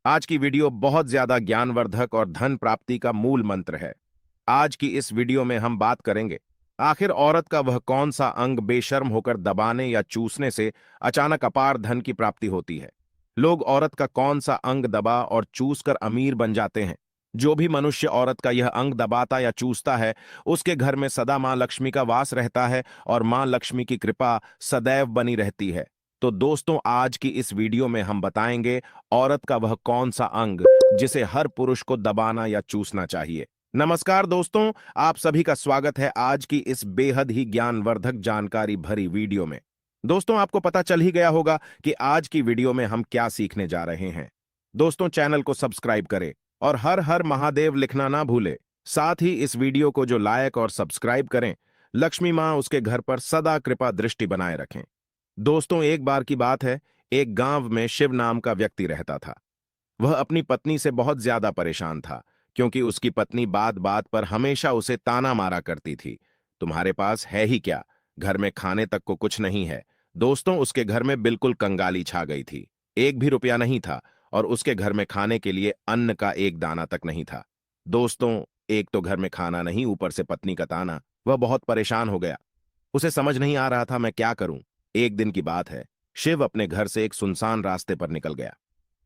आज की वीडियो बहुत ज्यादा ज्ञानवर्धक और धन प्राप्ति का मूल मंत्र है। आज की इस वीडियो में हम बात करेंगे आखिर औरत का वह कौन सा अंग बेशर्म होकर दबाने या चूसने से अचानक अपार धन की प्राप्ति होती है। लोग औरत का कौन सा अंग दबा और चूस कर अमीर बन जाते हैं। जो भी मनुष्य औरत का यह अंग दबाता या चूसता है उसके घर में सदा मां लक्ष्मी का वास रहता है और मां लक्ष्मी की कृपा सदैव बनी रहती है। तो दोस्तों, आज की इस वीडियो में हम बताएंगे औरत का वह कौन सा अंग जिसे हर पुरुष को दबाना या चूसना चाहिए। नमस्कार दोस्तों, आप सभी का स्वागत है आज की इस बेहद ही ज्ञानवर्धक जानकारी भरी वीडियो में। दोस्तों, आपको पता चल ही गया होगा कि आज की वीडियो में हम क्या सीखने जा रहे हैं। दोस्तों, चैनल को सब्सक्राइब करें और हर हर महादेव लिखना ना भूले। साथ ही इस वीडियो को जो लाइक और सब्सक्राइब करें, लक्ष्मी मां उसके घर पर सदा कृपा दृष्टि बनाए रखें। दोस्तों, एक बार की बात है, एक गांव में शिव नाम का व्यक्ति रहता था। वह अपनी पत्नी से बहुत ज्यादा परेशान था, क्योंकि उसकी पत्नी बात बात पर हमेशा उसे ताना मारा करती थी। तुम्हारे पास है ही क्या, घर में खाने तक को कुछ नहीं है। दोस्तों, उसके घर में बिल्कुल कंगाली छा गई थी। एक भी रुपया नहीं था और उसके घर में खाने के लिए अन्न का एक दाना तक नहीं था। दोस्तों, एक तो घर में खाना नहीं, ऊपर से पत्नी का ताना। वह बहुत परेशान हो गया। उसे समझ नहीं आ रहा था मैं क्या करूं। एक दिन की बात है, शिव अपने घर से एक सुनसान रास्ते पर निकल गया।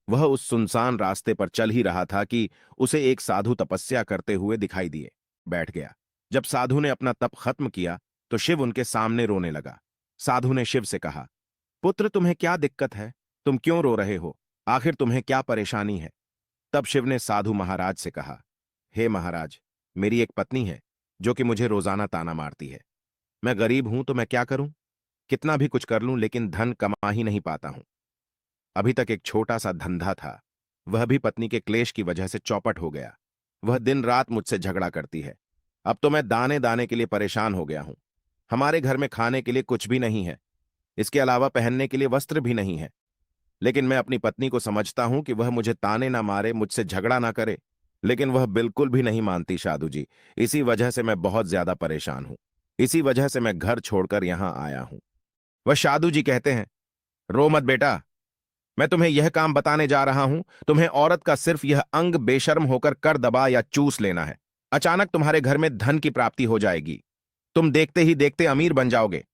वह उस सुनसान रास्ते पर चल ही रहा था कि उसे एक साधु तपस्या करते हुए दिखाई दिए। बैठ गया। जब साधु ने अपना तप खत्म किया तो शिव उनके सामने रोने लगा। साधु ने शिव से कहा, पुत्र, तुम्हें क्या दिक्कत है? तुम क्यों रो रहे हो? आखिर तुम्हें क्या परेशानी है? तब शिव ने साधु महाराज से कहा, हे महाराज, मेरी एक पत्नी है जो कि मुझे रोजाना ताना मारती है। मैं गरीब हूं तो मैं क्या करूं? कितना भी कुछ कर लूं लेकिन धन कमा ही नहीं पाता हूं। अभी तक एक छोटा सा धंधा था, वह भी पत्नी के क्लेश की वजह से चौपट हो गया। वह दिन रात मुझसे झगड़ा करती है। अब तो मैं दाने दाने के लिए परेशान हो गया हूं। हमारे घर में खाने के लिए कुछ भी नहीं है, इसके अलावा पहनने के लिए वस्त्र भी नहीं है। लेकिन मैं अपनी पत्नी को समझता हूं कि वह मुझे ताने ना मारे, मुझसे झगड़ा ना करे, लेकिन वह बिल्कुल भी नहीं मानती साधु जी। इसी वजह से मैं बहुत ज्यादा परेशान हूं। इसी वजह से मैं घर छोड़कर यहां आया हूं। वह साधु जी कहते हैं, रो मत बेटा, मैं तुम्हें यह काम बताने जा रहा हूं। तुम्हें औरत का सिर्फ यह अंग बेशर्म होकर कर दबा या चूस लेना है। अचानक तुम्हारे घर में धन की प्राप्ति हो जाएगी। तुम देखते ही देखते अमीर बन जाओगे।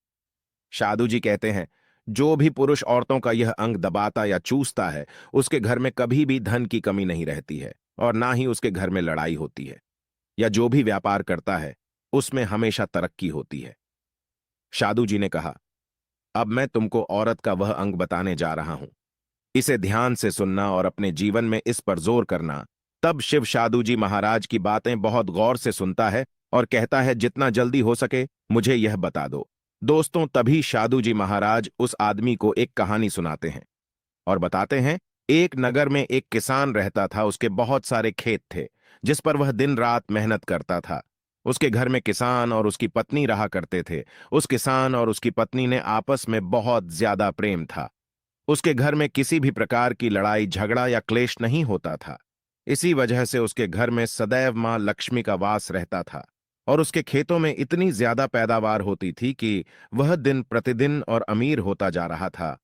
साधु जी कहते हैं, जो भी पुरुष औरतों का यह अंग दबाता या चूसता है उसके घर में कभी भी धन की कमी नहीं रहती है और ना ही उसके घर में लड़ाई होती है, या जो भी व्यापार करता है उसमें हमेशा तरक्की होती है। साधु जी ने कहा, अब मैं तुमको औरत का वह अंग बताने जा रहा हूं। इसे ध्यान से सुनना और अपने जीवन में इस पर जोर करना। तब शिव साधु जी महाराज की बातें बहुत गौर से सुनता है और कहता है, जितना जल्दी हो सके मुझे यह बता दो। दोस्तों, तभी साधु जी महाराज उस आदमी को एक कहानी सुनाते हैं और बताते हैं, एक नगर में एक किसान रहता था। उसके बहुत सारे खेत थे जिस पर वह दिन रात मेहनत करता था। उसके घर में किसान और उसकी पत्नी रहा करते थे। उस किसान और उसकी पत्नी ने आपस में बहुत ज्यादा प्रेम था। उसके घर में किसी भी प्रकार की लड़ाई झगड़ा या क्लेश नहीं होता था। इसी वजह से उसके घर में सदैव मां लक्ष्मी का वास रहता था और उसके खेतों में इतनी ज्यादा पैदावार होती थी कि वह दिन प्रतिदिन और अमीर होता जा रहा था।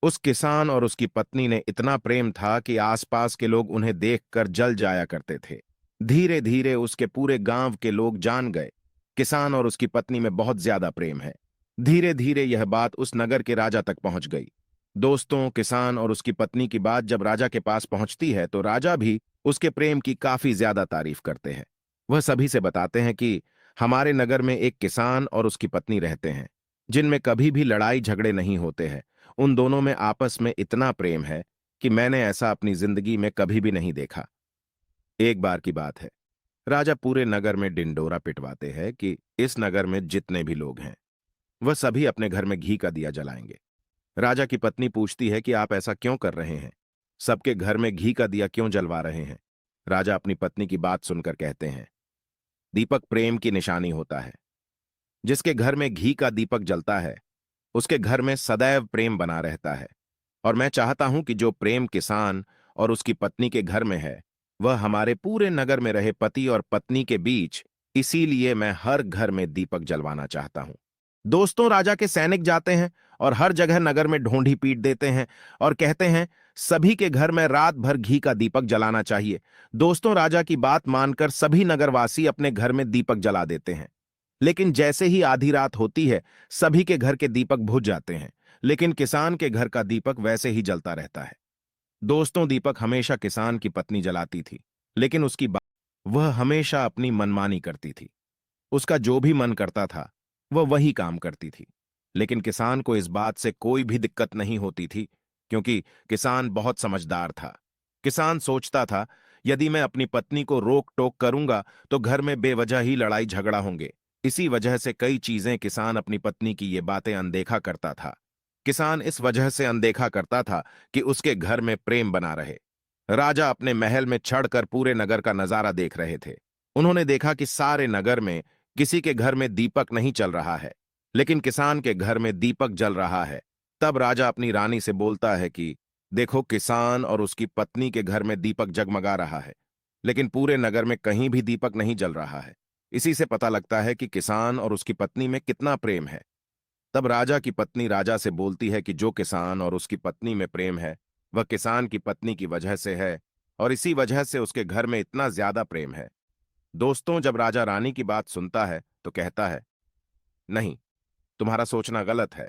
उस किसान और उसकी पत्नी ने इतना प्रेम था कि आसपास के लोग उन्हें देखकर जल जाया करते थे। धीरे धीरे उसके पूरे गांव के लोग जान गए, किसान और उसकी पत्नी में बहुत ज्यादा प्रेम है। धीरे धीरे यह बात उस नगर के राजा तक पहुंच गई। दोस्तों, किसान और उसकी पत्नी की बात जब राजा के पास पहुंचती है तो राजा भी उसके प्रेम की काफी ज्यादा तारीफ करते हैं। वह सभी से बताते हैं कि हमारे नगर में एक किसान और उसकी पत्नी रहते हैं जिनमें कभी भी लड़ाई झगड़े नहीं होते हैं। उन दोनों में आपस में इतना प्रेम है कि मैंने ऐसा अपनी जिंदगी में कभी भी नहीं देखा। एक बार की बात है, राजा पूरे नगर में डिंडोरा पिटवाते हैं कि इस नगर में जितने भी लोग हैं वह सभी अपने घर में घी का दिया जलाएंगे। राजा की पत्नी पूछती है कि आप ऐसा क्यों कर रहे हैं? सबके घर में घी का दिया क्यों जलवा रहे हैं? राजा अपनी पत्नी की बात सुनकर कहते हैं, दीपक प्रेम की निशानी होता है। जिसके घर में घी का दीपक जलता है उसके घर में सदैव प्रेम बना रहता है। और मैं चाहता हूं कि जो प्रेम किसान और उसकी पत्नी के घर में है वह हमारे पूरे नगर में रहे पति और पत्नी के बीच। इसीलिए मैं हर घर में दीपक जलवाना चाहता हूं। दोस्तों, राजा के सैनिक जाते हैं और हर जगह नगर में ढोंढी पीट देते हैं और कहते हैं सभी के घर में रात भर घी का दीपक जलाना चाहिए। दोस्तों, राजा की बात मानकर सभी नगरवासी अपने घर में दीपक जला देते हैं। लेकिन जैसे ही आधी रात होती है, सभी के घर के दीपक बुझ जाते हैं, लेकिन किसान के घर का दीपक वैसे ही जलता रहता है। दोस्तों, दीपक हमेशा किसान की पत्नी जलाती थी, लेकिन उसकी बात वह हमेशा अपनी मनमानी करती थी। उसका जो भी मन करता था वह वही काम करती थी। लेकिन किसान को इस बात से कोई भी दिक्कत नहीं होती थी, क्योंकि किसान बहुत समझदार था। किसान सोचता था, यदि मैं अपनी पत्नी को रोक टोक करूंगा तो घर में बेवजह ही लड़ाई झगड़ा होंगे। इसी वजह से कई चीजें किसान अपनी पत्नी की ये बातें अनदेखा करता था। किसान इस वजह से अनदेखा करता था कि उसके घर में प्रेम बना रहे। राजा अपने महल में चढ़कर पूरे नगर का नजारा देख रहे थे। उन्होंने देखा कि सारे नगर में किसी के घर में दीपक नहीं चल रहा है, लेकिन किसान के घर में दीपक जल रहा है। तब राजा अपनी रानी से बोलता है कि देखो, किसान और उसकी पत्नी के घर में दीपक जगमगा रहा है, लेकिन पूरे नगर में कहीं भी दीपक नहीं जल रहा है। इसी से पता लगता है कि किसान और उसकी पत्नी में कितना प्रेम है। तब राजा की पत्नी राजा से बोलती है कि जो किसान और उसकी पत्नी में प्रेम है वह किसान की पत्नी की वजह से है, और इसी वजह से उसके घर में इतना ज्यादा प्रेम है। दोस्तों, जब राजा रानी की बात सुनता है तो कहता है, नहीं, तुम्हारा सोचना गलत है।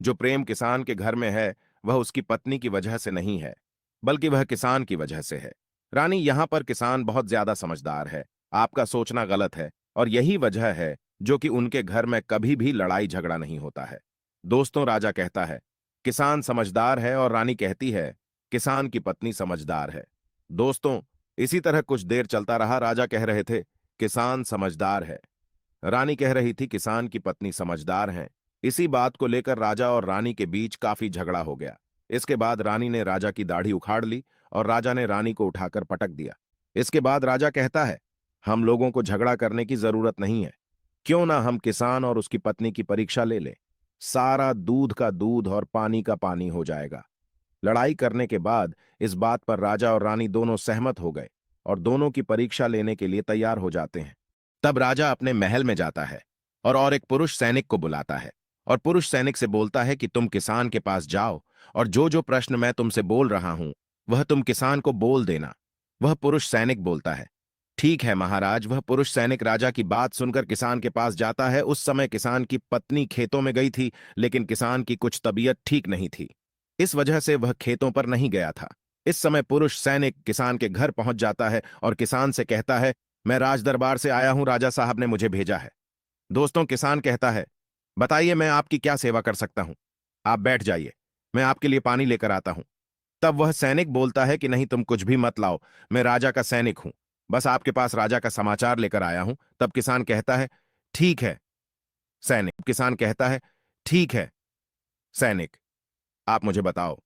जो प्रेम किसान के घर में है वह उसकी पत्नी की वजह से नहीं है, बल्कि वह किसान की वजह से है। रानी, यहां पर किसान बहुत ज्यादा समझदार है। आपका सोचना गलत है, और यही वजह है जो कि उनके घर में कभी भी लड़ाई झगड़ा नहीं होता है। दोस्तों, राजा कहता है किसान समझदार है, और रानी कहती है किसान की पत्नी समझदार है। दोस्तों, इसी तरह कुछ देर चलता रहा। राजा कह रहे थे किसान समझदार है, रानी कह रही थी किसान की पत्नी समझदार है। इसी बात को लेकर राजा और रानी के बीच काफी झगड़ा हो गया। इसके बाद रानी ने राजा की दाढ़ी उखाड़ ली और राजा ने रानी को उठाकर पटक दिया। इसके बाद राजा कहता है, हम लोगों को झगड़ा करने की जरूरत नहीं है। क्यों ना हम किसान और उसकी पत्नी की परीक्षा ले लें। सारा दूध का दूध और पानी का पानी हो जाएगा। लड़ाई करने के बाद इस बात पर राजा और रानी दोनों सहमत हो गए और दोनों की परीक्षा लेने के लिए तैयार हो जाते हैं। तब राजा अपने महल में जाता है और एक पुरुष सैनिक को बुलाता है और पुरुष सैनिक से बोलता है कि तुम किसान के पास जाओ और जो जो प्रश्न मैं तुमसे बोल रहा हूं वह तुम किसान को बोल देना। वह पुरुष सैनिक बोलता है, ठीक है महाराज। वह पुरुष सैनिक राजा की बात सुनकर किसान के पास जाता है। उस समय किसान की पत्नी खेतों में गई थी, लेकिन किसान की कुछ तबीयत ठीक नहीं थी, इस वजह से वह खेतों पर नहीं गया था। इस समय पुरुष सैनिक किसान के घर पहुंच जाता है और किसान से कहता है, मैं राजदरबार से आया हूं, राजा साहब ने मुझे भेजा है। दोस्तों, किसान कहता है, बताइए मैं आपकी क्या सेवा कर सकता हूं। आप बैठ जाइए, मैं आपके लिए पानी लेकर आता हूं। तब वह सैनिक बोलता है कि नहीं, तुम कुछ भी मत लाओ, मैं राजा का सैनिक हूं, बस आपके पास राजा का समाचार लेकर आया हूं। तब किसान कहता है, ठीक है सैनिक। किसान कहता है, ठीक है सैनिक, आप मुझे बताओ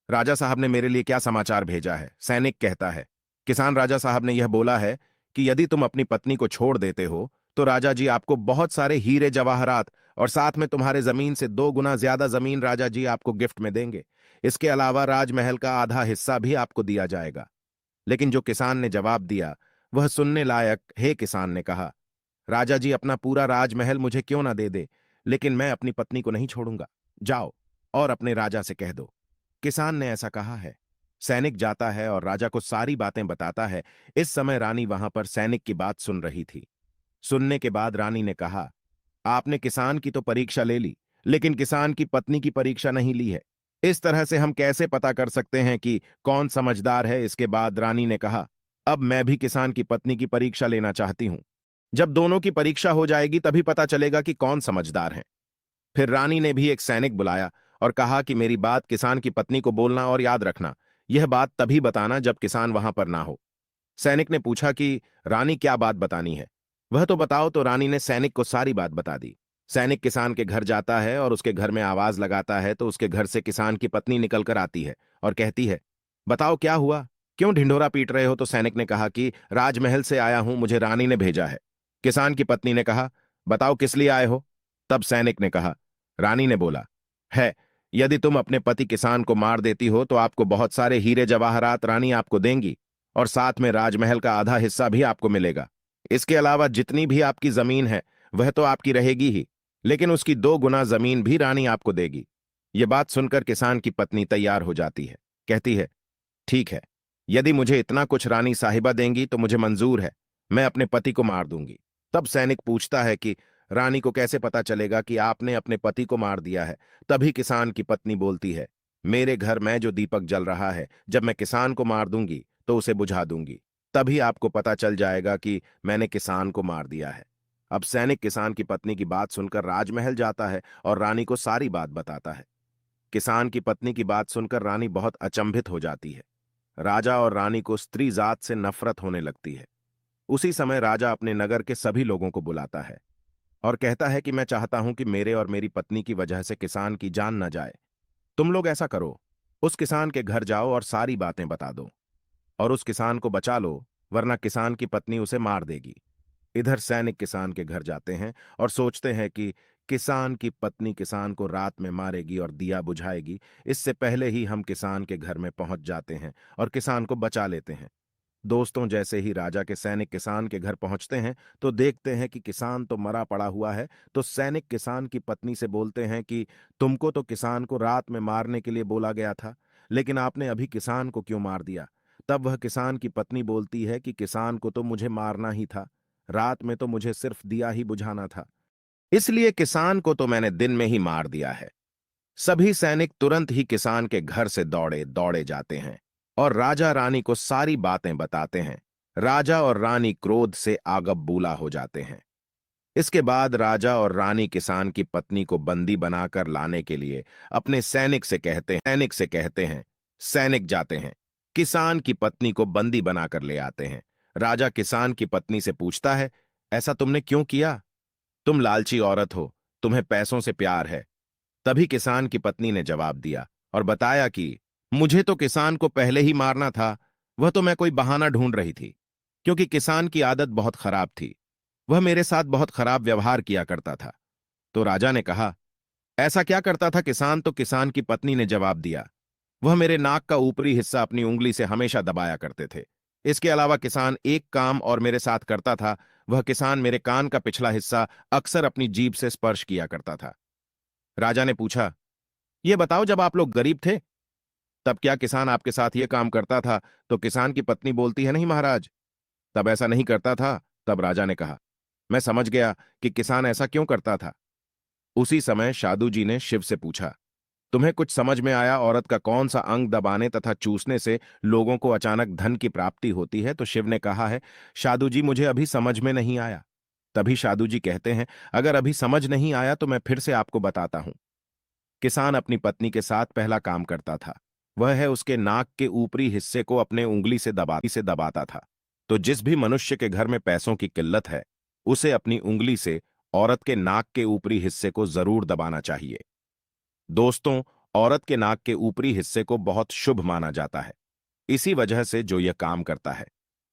राजा साहब ने मेरे लिए क्या समाचार भेजा है। सैनिक कहता है, किसान, राजा साहब ने यह बोला है कि यदि तुम अपनी पत्नी को छोड़ देते हो तो राजा जी आपको बहुत सारे हीरे जवाहरात और साथ में तुम्हारे जमीन से 2 गुना ज्यादा जमीन राजा जी आपको गिफ्ट में देंगे। इसके अलावा राजमहल का आधा हिस्सा भी आपको दिया जाएगा। लेकिन जो किसान ने जवाब दिया वह सुनने लायक। हे किसान ने कहा, राजा जी अपना पूरा राजमहल मुझे क्यों ना दे दे, लेकिन मैं अपनी पत्नी को नहीं छोड़ूंगा। जाओ और अपने राजा से कह दो किसान ने ऐसा कहा है। सैनिक जाता है और राजा को सारी बातें बताता है। इस समय रानी वहां पर सैनिक की बात सुन रही थी। सुनने के बाद रानी ने कहा, आपने किसान की तो परीक्षा ले ली, लेकिन किसान की पत्नी की परीक्षा नहीं ली है। इस तरह से हम कैसे पता कर सकते हैं कि कौन समझदार है। इसके बाद रानी ने कहा, अब मैं भी किसान की पत्नी की परीक्षा लेना चाहती हूं। जब दोनों की परीक्षा हो जाएगी तभी पता चलेगा कि कौन समझदार है। फिर रानी ने भी एक सैनिक बुलाया और कहा कि मेरी बात किसान की पत्नी को बोलना और याद रखना, यह बात तभी बताना जब किसान वहां पर ना हो। सैनिक ने पूछा कि रानी क्या बात बतानी है, वह तो बताओ। तो रानी ने सैनिक को सारी बात बता दी। सैनिक किसान के घर जाता है और उसके घर में आवाज लगाता है तो उसके घर से किसान की पत्नी निकलकर आती है और कहती है, बताओ क्या हुआ, क्यों ढिंढोरा पीट रहे हो। तो सैनिक ने कहा कि राजमहल से आया हूं, मुझे रानी ने भेजा है। किसान की पत्नी ने कहा, बताओ किस लिए आए हो। तब सैनिक ने कहा, रानी ने बोला है, यदि तुम अपने पति किसान को मार देती हो तो आपको बहुत सारे हीरे जवाहरात रानी आपको देंगी और साथ में राजमहल का आधा हिस्सा भी आपको मिलेगा। इसके अलावा जितनी भी आपकी जमीन है वह तो आपकी रहेगी ही, लेकिन उसकी 2 गुना जमीन भी रानी आपको देगी। ये बात सुनकर किसान की पत्नी तैयार हो जाती है। कहती है, ठीक है, यदि मुझे इतना कुछ रानी साहिबा देंगी तो मुझे मंजूर है। मैं अपने पति को मार दूंगी। तब सैनिक पूछता है कि रानी को कैसे पता चलेगा कि आपने अपने पति को मार दिया है। तभी किसान की पत्नी बोलती है, मेरे घर में जो दीपक जल रहा है, जब मैं किसान को मार दूंगी तो उसे बुझा दूंगी। तभी आपको पता चल जाएगा कि मैंने किसान को मार दिया है। अब सैनिक किसान की पत्नी की बात सुनकर राजमहल जाता है और रानी को सारी बात बताता है। किसान की पत्नी की बात सुनकर रानी बहुत अचंभित हो जाती है। राजा और रानी को स्त्री जात से नफरत होने लगती है। उसी समय राजा अपने नगर के सभी लोगों को बुलाता है और कहता है कि मैं चाहता हूं कि मेरे और मेरी पत्नी की वजह से किसान की जान न जाए। तुम लोग ऐसा करो, उस किसान के घर जाओ और सारी बातें बता दो और उस किसान को बचा लो, वरना किसान की पत्नी उसे मार देगी। इधर सैनिक किसान के घर जाते हैं और सोचते हैं कि किसान की पत्नी किसान को रात में मारेगी और दिया बुझाएगी। इससे पहले ही हम किसान के घर में पहुंच जाते हैं और किसान को बचा लेते हैं। दोस्तों, जैसे ही राजा के सैनिक किसान के घर पहुंचते हैं तो देखते हैं कि किसान तो मरा पड़ा हुआ है। तो सैनिक किसान की पत्नी से बोलते हैं कि तुमको तो किसान को रात में मारने के लिए बोला गया था, लेकिन आपने अभी किसान को क्यों मार दिया? तब वह किसान की पत्नी बोलती है कि किसान को तो मुझे मारना ही था, रात में तो मुझे सिर्फ दिया ही बुझाना था, इसलिए किसान को तो मैंने दिन में ही मार दिया है। सभी सैनिक तुरंत ही किसान के घर से दौड़े दौड़े जाते हैं और राजा रानी को सारी बातें बताते हैं। राजा और रानी क्रोध से आग बबूला हो जाते हैं। इसके बाद राजा और रानी किसान की पत्नी को बंदी बनाकर लाने के लिए अपने सैनिक से कहते हैं। सैनिक जाते हैं, किसान की पत्नी को बंदी बनाकर ले आते हैं। राजा किसान की पत्नी से पूछता है, ऐसा तुमने क्यों किया? तुम लालची औरत हो, तुम्हें पैसों से प्यार है। तभी किसान की पत्नी ने जवाब दिया और बताया कि मुझे तो किसान को पहले ही मारना था, वह तो मैं कोई बहाना ढूंढ रही थी, क्योंकि किसान की आदत बहुत खराब थी। वह मेरे साथ बहुत खराब व्यवहार किया करता था। तो राजा ने कहा, ऐसा क्या करता था किसान? तो किसान की पत्नी ने जवाब दिया, वह मेरे नाक का ऊपरी हिस्सा अपनी उंगली से हमेशा दबाया करते थे। इसके अलावा किसान एक काम और मेरे साथ करता था, वह किसान मेरे कान का पिछला हिस्सा अक्सर अपनी जीभ से स्पर्श किया करता था। राजा ने पूछा, ये बताओ, जब आप लोग गरीब थे तब क्या किसान आपके साथ ये काम करता था? तो किसान की पत्नी बोलती है, नहीं महाराज, तब ऐसा नहीं करता था। तब राजा ने कहा, मैं समझ गया कि किसान ऐसा क्यों करता था। उसी समय शादू जी ने शिव से पूछा, तुम्हें कुछ समझ में आया औरत का कौन सा अंग दबाने तथा चूसने से लोगों को अचानक धन की प्राप्ति होती है? तो शिव ने कहा है, शादू जी, मुझे अभी समझ में नहीं आया। तभी शादू जी कहते हैं, अगर अभी समझ नहीं आया तो मैं फिर से आपको बताता हूं। किसान अपनी पत्नी के साथ पहला काम करता था, वह है उसके नाक के ऊपरी हिस्से को अपने उंगली से दबाता था। तो जिस भी मनुष्य के घर में पैसों की किल्लत है, उसे अपनी उंगली से औरत के नाक के ऊपरी हिस्से को जरूर दबाना चाहिए। दोस्तों, औरत के नाक के ऊपरी हिस्से को बहुत शुभ माना जाता है। इसी वजह से जो यह काम करता है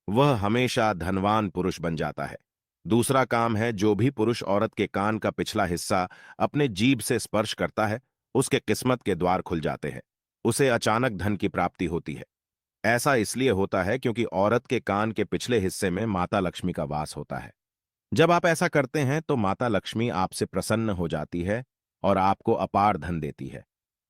वह हमेशा धनवान पुरुष बन जाता है। दूसरा काम है, जो भी पुरुष औरत के कान का पिछला हिस्सा अपने जीभ से स्पर्श करता है, उसके किस्मत के द्वार खुल जाते हैं, उसे अचानक धन की प्राप्ति होती है। ऐसा इसलिए होता है क्योंकि औरत के कान के पिछले हिस्से में माता लक्ष्मी का वास होता है। जब आप ऐसा करते हैं तो माता लक्ष्मी आपसे प्रसन्न हो जाती है और आपको अपार धन देती है।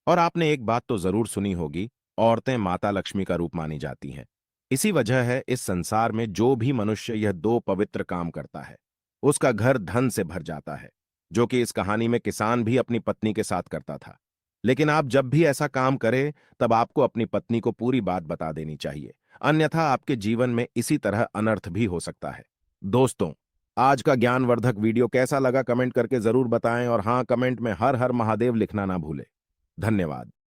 और आपने एक बात तो जरूर सुनी होगी, औरतें माता लक्ष्मी का रूप मानी जाती हैं। इसी वजह है इस संसार में जो भी मनुष्य यह दो पवित्र काम करता है, उसका घर धन से भर जाता है, जो कि इस कहानी में किसान भी अपनी पत्नी के साथ करता था। लेकिन आप जब भी ऐसा काम करें, तब आपको अपनी पत्नी को पूरी बात बता देनी चाहिए, अन्यथा आपके जीवन में इसी तरह अनर्थ भी हो सकता है। दोस्तों, आज का ज्ञानवर्धक वीडियो कैसा लगा कमेंट करके जरूर बताएं और हाँ, कमेंट में हर हर महादेव लिखना ना भूलें। धन्यवाद।